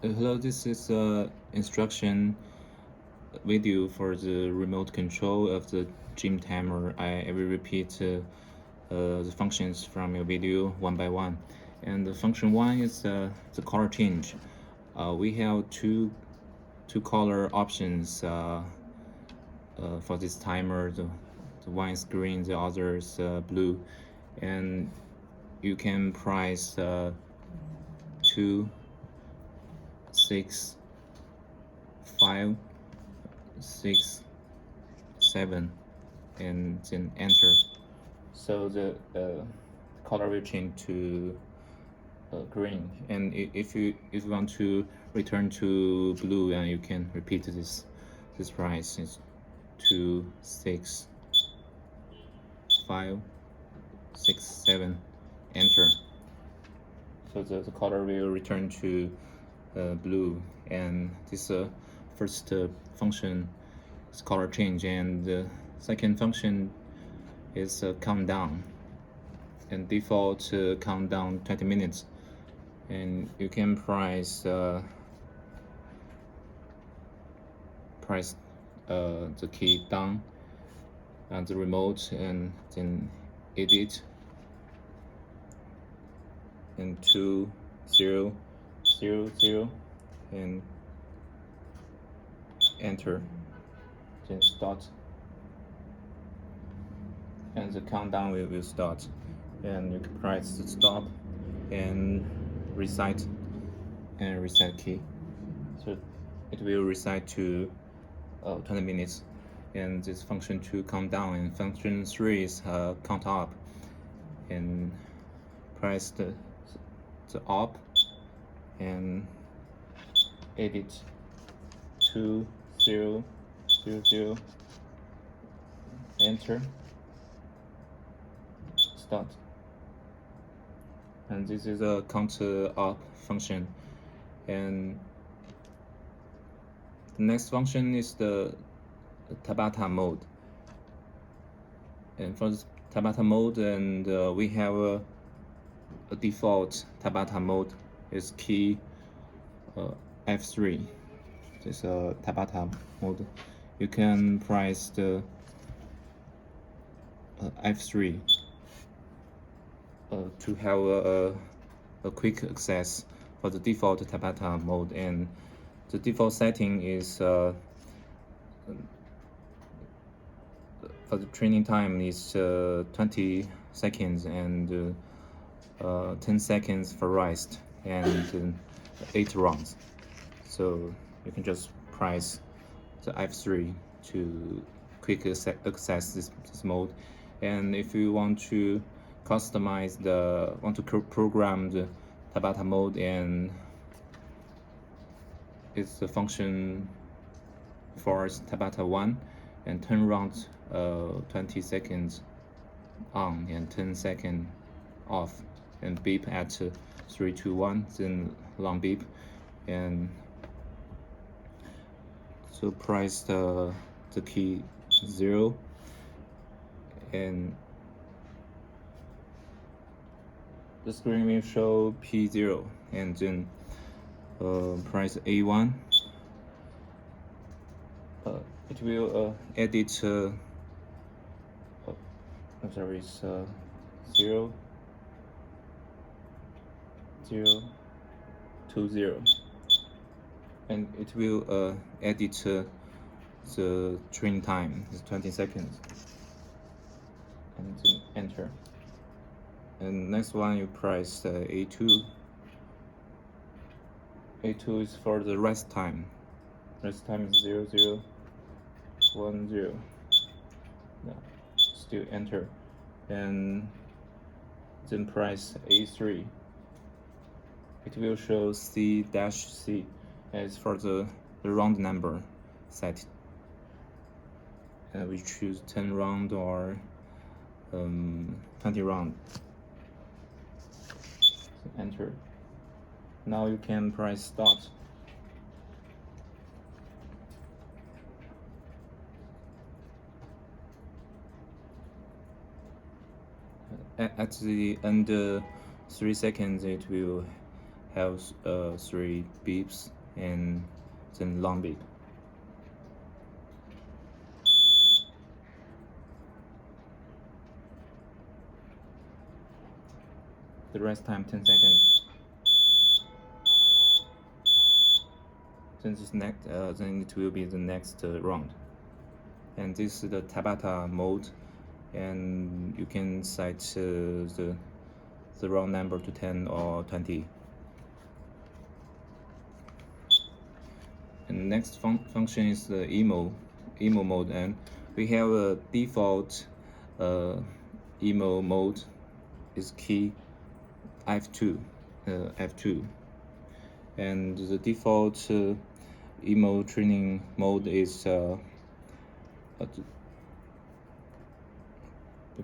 Hello, this is instruction video for the remote control of the gym timer. I will repeat the functions from your video one by one. And the function one is the color change. We have two color options for this timer. The one is green, the other is blue, and you can price 2, 6, 5, 6, 7, and then enter. So the color will change to green. And if you want to return to blue, and you can repeat this price is 2, 6, 5, 6, 7, enter. So the color will return to blue. And this first function is color change, and the second function is countdown. And default countdown 20 minutes. And you can press the key down on the remote, and then edit and 2, 0, 0, 0, and enter, then start, and the countdown will start. And you can press the stop and reset key, so it will reset to 20 minutes. And this function 2 count down, and function 3 is count up. And press the up and edit 2, 0, 0, 0, enter, start. And this is a count up function. And the next function is the Tabata mode. And for this Tabata mode, and we have a default Tabata mode is key F3. This Tabata mode. You can press the F3 to have a quick access for the default Tabata mode. And the default setting is for the training time is 20 seconds, and 10 seconds for rest, and 8 rounds. So you can just press the F3 to quick access this mode. And if you want to customize program the Tabata mode, and it's the function for Tabata 1, and turn round 20 seconds on and 10 seconds off, and beep at 3, 2, 1, then long beep. And so press the key 0, and the screen will show P0, and then press A1. It will edit sorry, it's 0, 0, 2, 0, and it will edit the train time is 20 seconds, and then enter. And next one, you press A2. A2 is for the rest time. Rest time is 0, 0, 1, 0. No, still enter. And then press A3. It will show C-C as for the round number set. We choose 10 round or 20 round. Enter. Now you can press start. At the end 3 seconds, it will have 3 beeps and then long beep. The rest time 10 seconds. Then it will be the next round. And this is the Tabata mode, and you can set the round number to 10 or 20. And next function is the emo mode, and we have a default emo mode is key F2, and the default emo training mode is the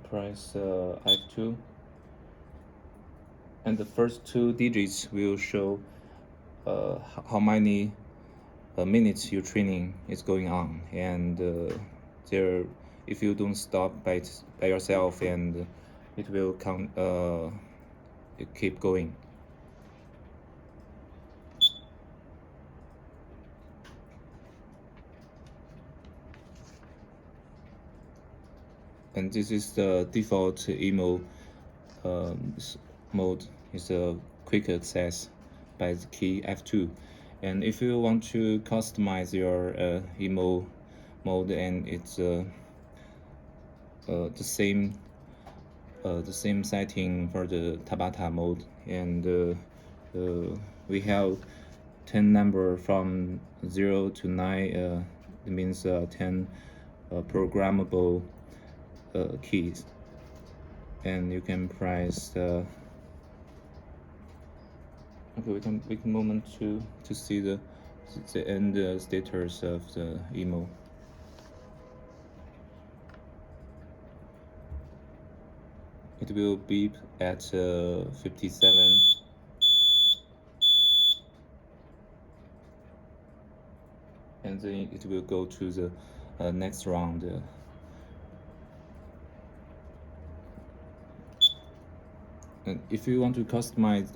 price F2, and the first 2 digits will show how many minutes your training is going on, and there, if you don't stop by yourself, and it will count, it keep going. And this is the default emo mode. Is a quick access by the key F2. And if you want to customize your emo mode, and it's the same setting for the Tabata mode, and we have 10 number from 0 to 9. It means 10 programmable keys, and you can press the. Okay, we can moment to see the end status of the emo. It will beep at 57, and then it will go to the next round. And if you want to customize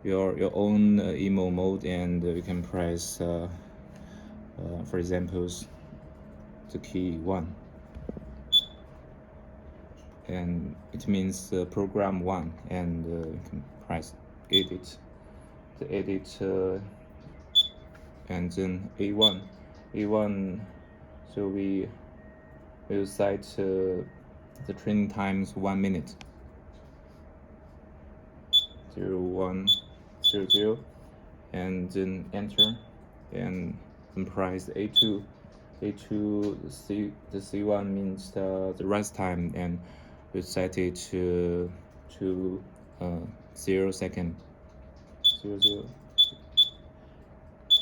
your own emo mode, and you can press for example the key 1, and it means program 1, and you can press edit, and then A1, so we will set the training times 1 minute. 0100, and then enter, and press A2. The C1 means the rest time, and we set it to 0 second. 00.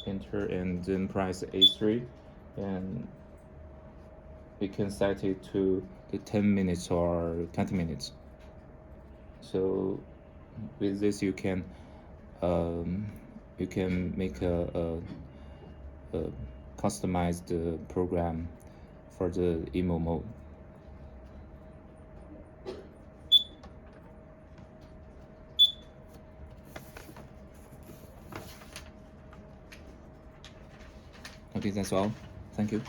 Enter, and then press A3, and we can set it to the 10 minutes or 20 minutes. So with this you can make a customized program for the emo mode. Okay, that's all. Thank you.